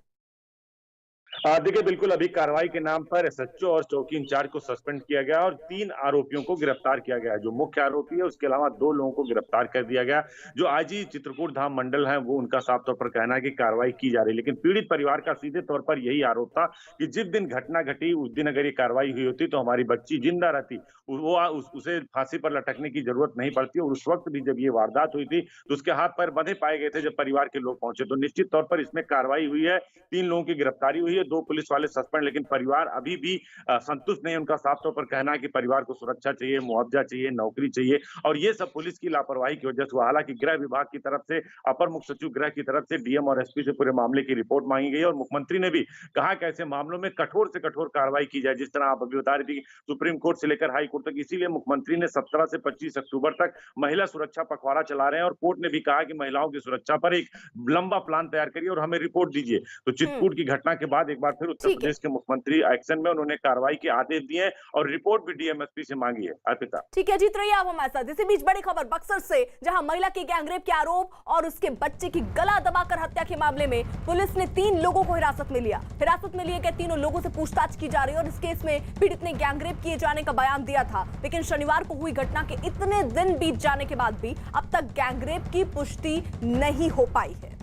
देखिए, बिल्कुल अभी कार्रवाई के नाम पर एसएचओ और चौकी इंचार्ज को सस्पेंड किया गया और 3 आरोपियों को गिरफ्तार किया गया है। जो मुख्य आरोपी है उसके अलावा 2 लोगों को गिरफ्तार कर दिया गया। जो आईजी चित्रकूट धाम मंडल है वो उनका साफ तौर पर कहना है कि कार्रवाई की जा रही है, लेकिन पीड़ित परिवार का सीधे तौर पर यही आरोप था कि जिस दिन घटना घटी उस दिन अगर ये कार्रवाई हुई होती तो हमारी बच्ची जिंदा रहती, उसे फांसी पर लटकने की जरूरत नहीं पड़ती। और उस वक्त भी जब ये वारदात हुई थी तो उसके हाथ पैर बंधे पाए गए थे। जब परिवार के लोग पहुंचे तो निश्चित तौर पर इसमें कार्रवाई हुई है। 3 लोगों की गिरफ्तारी हुई है, 2 पुलिस वाले सस्पेंड, लेकिन परिवार अभी भी संतुष्ट नहीं। उनका साफ तौर पर कहना है कि परिवार को सुरक्षा चाहिए, मुआवजा चाहिए, नौकरी चाहिए और ये सब पुलिस की लापरवाही की वजह से हुआ। हालांकि गृह विभाग की तरफ से, अपर मुख्य सचिव गृह की तरफ से डीएम और एसपी से पूरे मामले की रिपोर्ट मांगी गई और मुख्यमंत्री ने भी कहा कि ऐसे मामलों में कठोर से कठोर कार्रवाई की जाए। जिस तरह आप अभी बता रही थी सुप्रीम कोर्ट से लेकर हाई कोर्ट तक, इसीलिए मुख्यमंत्री ने 17 से 25 अक्टूबर तक महिला सुरक्षा पखवाड़ा चला रहे हैं और कोर्ट ने भी कहा कि महिलाओं की सुरक्षा पर एक लंबा प्लान तैयार करिए और हमें रिपोर्ट दीजिए। तो चित्रकूट की घटना के बाद एक बार फिर उत्तर प्रदेश के मुख्यमंत्री एक्शन में उन्होंने कार्रवाई के आदेश दिए और रिपोर्ट भी डीएमएसपी से मांगी है। अर्पिता, ठीक है, जीत रही है आप हमारे साथ। इसी बीच बड़ी खबर बक्सर से, जहां महिला की गैंगरेप के आरोप और उसके बच्चे की गला दबाकर हत्या के मामले में पुलिस ने 3 लोगों को हिरासत में लिया। हिरासत में लिए गए 3 लोगों से पूछताछ की जा रही है और इस केस में पीड़ित ने गैंगरेप किए जाने का बयान दिया था, लेकिन शनिवार को हुई घटना के इतने दिन बीत जाने के बाद भी अब तक गैंगरेप की पुष्टि नहीं हो पाई है।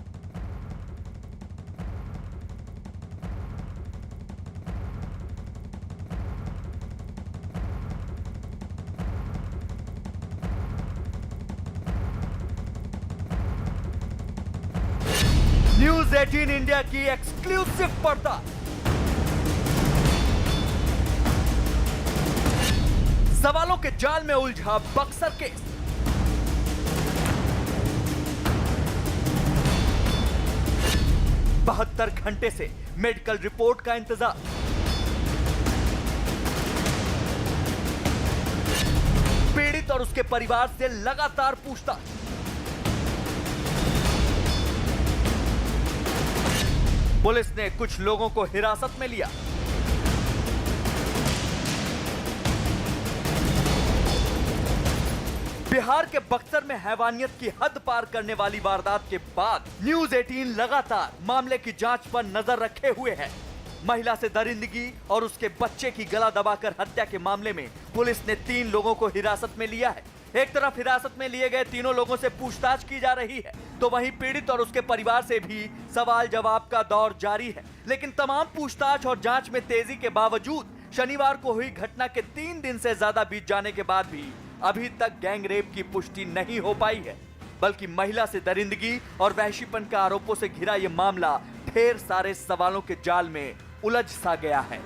न्यूज 18 इंडिया की एक्सक्लूसिव पर्दा, सवालों के जाल में उलझा बक्सर केस। बहत्तर घंटे से मेडिकल रिपोर्ट का इंतजार। पीड़ित और उसके परिवार से लगातार पूछताछ। पुलिस ने कुछ लोगों को हिरासत में लिया। बिहार के बक्सर में हैवानियत की हद पार करने वाली वारदात के बाद न्यूज 18 लगातार मामले की जांच पर नजर रखे हुए है। महिला से दरिंदगी और उसके बच्चे की गला दबाकर हत्या के मामले में पुलिस ने 3 लोगों को हिरासत में लिया है। एक तरफ हिरासत में लिए गए तीनों लोगों से पूछताछ की जा रही है, तो वहीं पीड़ित और उसके परिवार से भी सवाल जवाब का दौर जारी है। लेकिन तमाम पूछताछ और जांच में तेजी के बावजूद शनिवार को हुई घटना के 3 दिन से ज्यादा बीत जाने के बाद भी अभी तक गैंगरेप की पुष्टि नहीं हो पाई है, बल्कि महिला से दरिंदगी और वहशीपन के आरोपों से घिरा यह मामला ढेर सारे सवालों के जाल में उलझ सा गया है।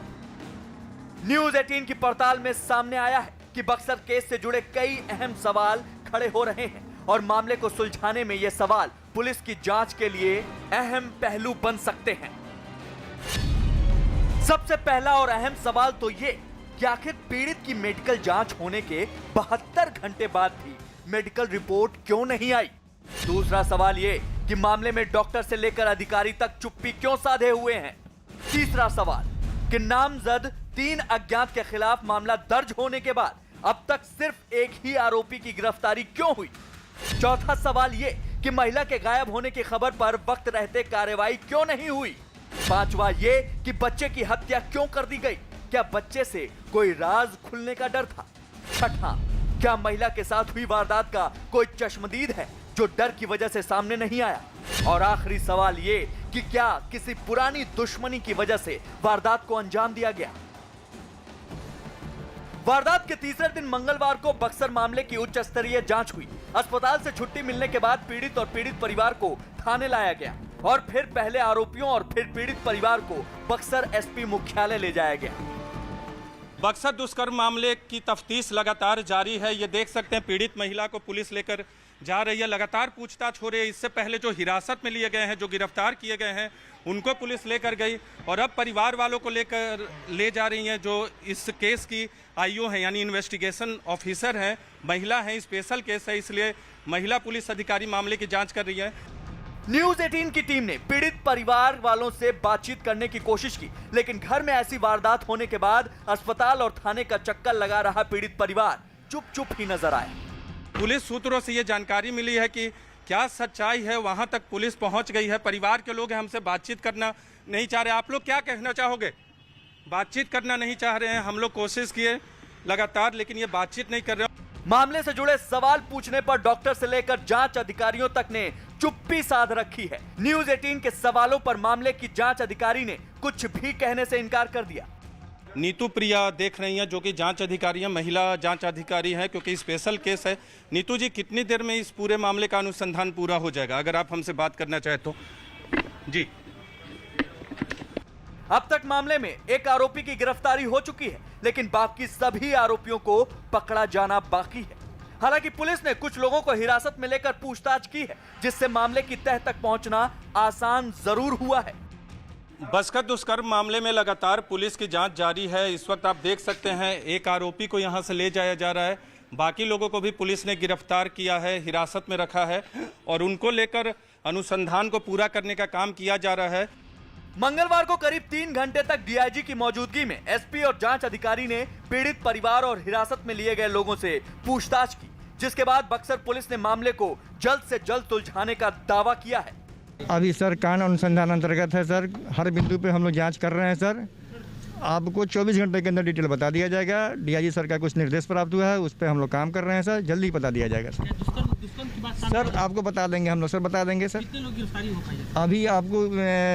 न्यूज 18 की पड़ताल में सामने आया है कि बक्सर केस से जुड़े कई अहम सवाल खड़े हो रहे हैं और मामले को सुलझाने में ये सवाल पुलिस की जांच के लिए अहम पहलू बन सकते हैं। सबसे पहला और अहम सवाल तो ये कि आखिर पीड़ित की मेडिकल जांच होने के 72 घंटे बाद भी मेडिकल रिपोर्ट क्यों नहीं आई। दूसरा सवाल ये कि मामले में डॉक्टर से लेकर अधिकारी तक चुप्पी क्यों साधे हुए हैं। तीसरा सवाल कि नामजद 3 अज्ञात के खिलाफ मामला दर्ज होने के बाद अब तक सिर्फ एक ही आरोपी की गिरफ्तारी क्यों हुई। चौथा सवाल ये कि महिला के गायब होने की खबर पर वक्त रहते कार्रवाई क्यों नहीं हुई। पांचवा ये कि बच्चे की हत्या क्यों कर दी गई, क्या बच्चे से कोई राज खुलने का डर था। छठा, क्या महिला के साथ हुई वारदात का कोई चश्मदीद है जो डर की वजह से सामने नहीं आया। और आखिरी सवाल ये कि क्या किसी पुरानी दुश्मनी की वजह से वारदात को अंजाम दिया गया। वारदात के तीसरे दिन मंगलवार को बक्सर मामले की उच्च स्तरीय जांच हुई। अस्पताल से छुट्टी मिलने के बाद पीड़ित और पीड़ित परिवार को थाने लाया गया और फिर पहले आरोपियों और फिर पीड़ित परिवार को बक्सर एसपी मुख्यालय ले जाया गया। बक्सर दुष्कर्म मामले की तफ्तीश लगातार जारी है। ये देख सकते हैं पीड़ित महिला को पुलिस लेकर जा रही है, लगातार पूछताछ हो रही है। इससे पहले जो हिरासत में लिए गए हैं, जो गिरफ्तार किए गए हैं, उनको पुलिस लेकर गई और अब परिवार वालों को लेकर ले जा रही हैं। जो इस केस की आईओ है यानी इन्वेस्टिगेशन ऑफिसर हैं, महिला हैं, स्पेशल केस है, इसलिए महिला पुलिस अधिकारी मामले की जाँच कर रही है। न्यूज 18 की टीम ने पीड़ित परिवार वालों से बातचीत करने की कोशिश की, लेकिन घर में ऐसी वारदात होने के बाद अस्पताल और थाने का चक्कर लगा रहा पीड़ित परिवार चुप ही नजर आया। पुलिस सूत्रों से ये जानकारी मिली है कि क्या सच्चाई है, वहां तक पुलिस पहुंच गई है। परिवार के लोग हमसे बातचीत करना नहीं चाह रहे। आप लोग क्या कहना चाहोगे? बातचीत करना नहीं चाह रहे हैं। हम लोग कोशिश किए लगातार, लेकिन ये बातचीत नहीं कर रहे। मामले से जुड़े सवाल पूछने पर डॉक्टर से लेकर जांच अधिकारियों तक ने चुप्पी साध रखी है। न्यूज 18 के सवालों पर मामले की जांच अधिकारी ने कुछ भी कहने से इनकार कर दिया। नीतू प्रिया देख रही हैं, जो कि जांच अधिकारी हैं, महिला जांच अधिकारी हैं, क्योंकि स्पेशल केस है। नीतू जी, कितनी देर में इस पूरे मामले का अनुसंधान पूरा हो जाएगा, अगर आप हमसे बात करना चाहे तो? जी, अब तक मामले में एक आरोपी की गिरफ्तारी हो चुकी है, लेकिन बाकी सभी आरोपियों को पकड़ा जाना बाकी है। हालांकि पुलिस ने कुछ लोगों को हिरासत में लेकर पूछताछ की है, जिससे मामले की तह तक पहुंचना आसान जरूर हुआ है। बक्सर दुष्कर्म मामले में लगातार पुलिस की जांच जारी है। इस वक्त आप देख सकते हैं एक आरोपी को यहां से ले जाया जा रहा है, बाकी लोगों को भी पुलिस ने गिरफ्तार किया है, हिरासत में रखा है और उनको लेकर अनुसंधान को पूरा करने का काम किया जा रहा है। मंगलवार को करीब 3 घंटे तक डीआईजी की मौजूदगी में एसपी और जांच अधिकारी ने पीड़ित परिवार और हिरासत में लिए गए लोगों से पूछताछ की, जिसके बाद बक्सर पुलिस ने मामले को जल्द से जल्द सुलझाने का दावा किया है। अभी सर कांड अनुसंधान अंतर्गत है सर, हर बिंदु पे हम लोग जांच कर रहे हैं सर। आपको 24 घंटे के अंदर डिटेल बता दिया जाएगा। डीआईजी सर का कुछ निर्देश प्राप्त हुआ है, उस पर हम लोग काम कर रहे हैं सर, जल्दी बता दिया जाएगा सर। सर आपको बता देंगे हम लोग, सर बता देंगे सर। अभी आपको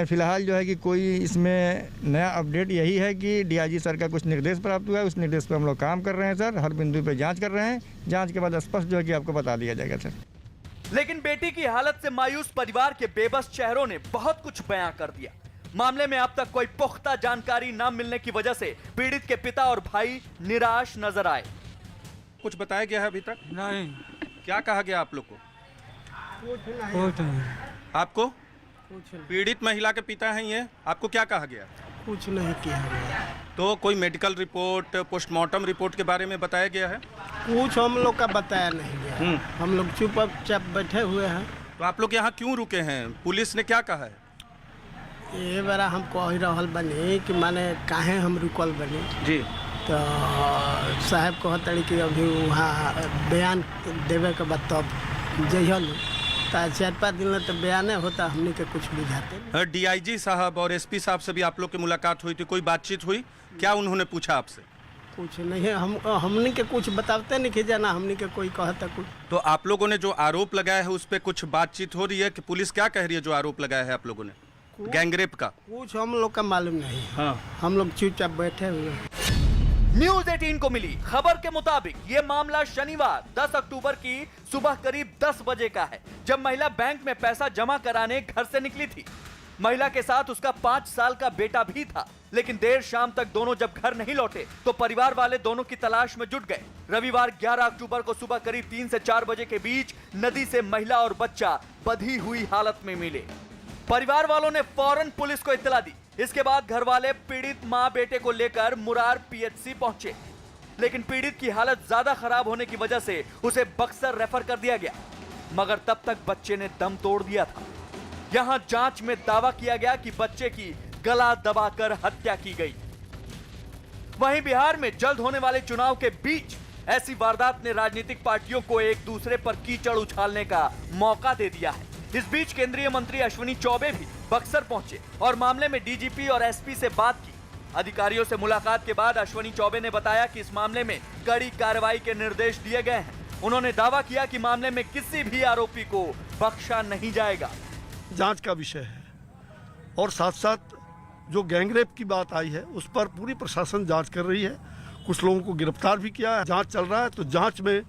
फिलहाल जो है कि कोई इसमें नया अपडेट यही है कि डीआईजी सर का कुछ निर्देश प्राप्त हुआ है, उस निर्देश पर हम लोग काम कर रहे हैं सर, हर बिंदु पर जाँच कर रहे हैं। जाँच के बाद स्पष्ट जो है कि आपको बता दिया जाएगा सर। लेकिन बेटी की हालत से मायूस परिवार के बेबस चेहरों ने बहुत कुछ बयां कर दिया। मामले में अब तक कोई पुख्ता जानकारी न मिलने की वजह से पीड़ित के पिता और भाई निराश नजर आए। कुछ बताया गया है अभी तक? नहीं। क्या कहा गया आप लोग को? कुछ नहीं। आपको? पीड़ित महिला के पिता हैं ये, आपको क्या कहा गया? कुछ नहीं किया गया। तो कोई मेडिकल रिपोर्ट, पोस्टमार्टम रिपोर्ट के बारे में बताया गया है? कुछ हम लोग का बताया नहीं गया। हम लोग चुपचाप बैठे हुए हैं। तो आप लोग यहाँ क्यों रुके हैं? पुलिस ने क्या कहा है? ये बारा हम कह रहल बनी कि माने काहे हम रुकल बनी जी, तो साहब कहते कि अभी वहाँ बयान देवे के बाद तब जइहल तो 4-5 दिन तो बयान होता हमने के कुछ बुझाते। डीआईजी साहब और एसपी साहब से भी आप लोग की मुलाकात हुई थी, कोई बातचीत हुई क्या? उन्होंने पूछा आपसे? कुछ नहीं है, हमने के कुछ बताते नहीं कि जाना हमने के कोई कहता कुछ। तो आप लोगों ने जो आरोप लगाया है उस पर कुछ बातचीत हो रही है कि पुलिस क्या कह रही है जो आरोप लगाया है आप लोगों ने गैंगरेप का? कुछ हम लोग का मालूम नहीं। हाँ, हम लोग चुपचाप बैठे हुए। न्यूज़ 18 को मिली खबर के मुताबिक ये मामला शनिवार 10 अक्टूबर की सुबह करीब 10 बजे का है, जब महिला बैंक में पैसा जमा कराने घर से निकली थी। महिला के साथ उसका 5 साल का बेटा भी था, लेकिन देर शाम तक दोनों जब घर नहीं लौटे तो परिवार वाले दोनों की तलाश में जुट गए। रविवार 11 अक्टूबर को सुबह करीब 3 से 4 बजे के बीच नदी से महिला और बच्चा बंधी हुई हालत में मिले। परिवार वालों ने फौरन पुलिस को इत्तला दी। इसके बाद घर वाले पीड़ित मां बेटे को लेकर मुरार पीएचसी पहुंचे, लेकिन पीड़ित की हालत ज्यादा खराब होने की वजह से उसे बक्सर रेफर कर दिया गया, मगर तब तक बच्चे ने दम तोड़ दिया था। यहां जांच में दावा किया गया कि बच्चे की गला दबाकर हत्या की गई। वहीं बिहार में जल्द होने वाले चुनाव के बीच ऐसी वारदात ने राजनीतिक पार्टियों को एक दूसरे पर कीचड़ उछालने का मौका दे दिया है। इस बीच केंद्रीय मंत्री अश्विनी चौबे भी बक्सर पहुंचे और मामले में डीजीपी और एसपी से बात की। अधिकारियों से मुलाकात के बाद अश्विनी चौबे ने बताया कि इस मामले में कड़ी कार्रवाई के निर्देश दिए गए हैं। उन्होंने दावा किया कि मामले में किसी भी आरोपी को बख्शा नहीं जाएगा। जांच का विषय है और साथ साथ जो गैंगरेप की बात आई है उस पर पूरी प्रशासन जांच कर रही है। कुछ लोगों को गिरफ्तार भी किया है, जांच चल रहा है। तो जांच में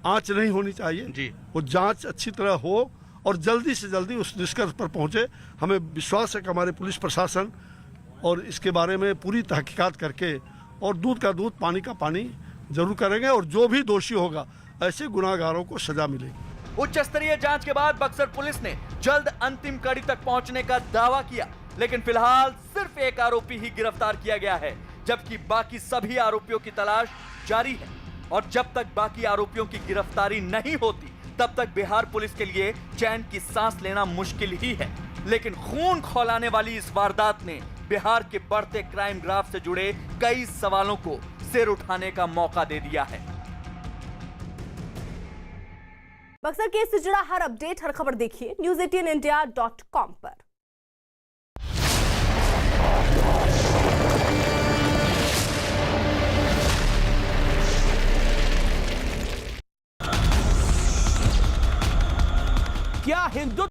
आंच नहीं होनी चाहिए जी, वो जांच अच्छी तरह हो और जल्दी से जल्दी उस निष्कर्ष पर पहुंचे। हमें विश्वास है कि हमारे पुलिस प्रशासन और इसके बारे में पूरी तहकीकात करके और दूध का दूध पानी का पानी जरूर करेंगे और जो भी दोषी होगा ऐसे गुनाहगारों को सजा मिलेगी। उच्च स्तरीय जांच के बाद बक्सर पुलिस ने जल्द अंतिम कड़ी तक पहुंचने का दावा किया, लेकिन फिलहाल सिर्फ एक आरोपी ही गिरफ्तार किया गया है, जबकि बाकी सभी आरोपियों की तलाश जारी है। और जब तक बाकी आरोपियों की गिरफ्तारी नहीं होती तब तक बिहार पुलिस के लिए चैन की सांस लेना मुश्किल ही है। लेकिन खून खौलाने वाली इस वारदात ने बिहार के बढ़ते क्राइम ग्राफ से जुड़े कई सवालों को सिर उठाने का मौका दे दिया है। बक्सर केस से जुड़ा हर अपडेट, हर खबर देखिए news18india.com पर। क्या हिंदुत्व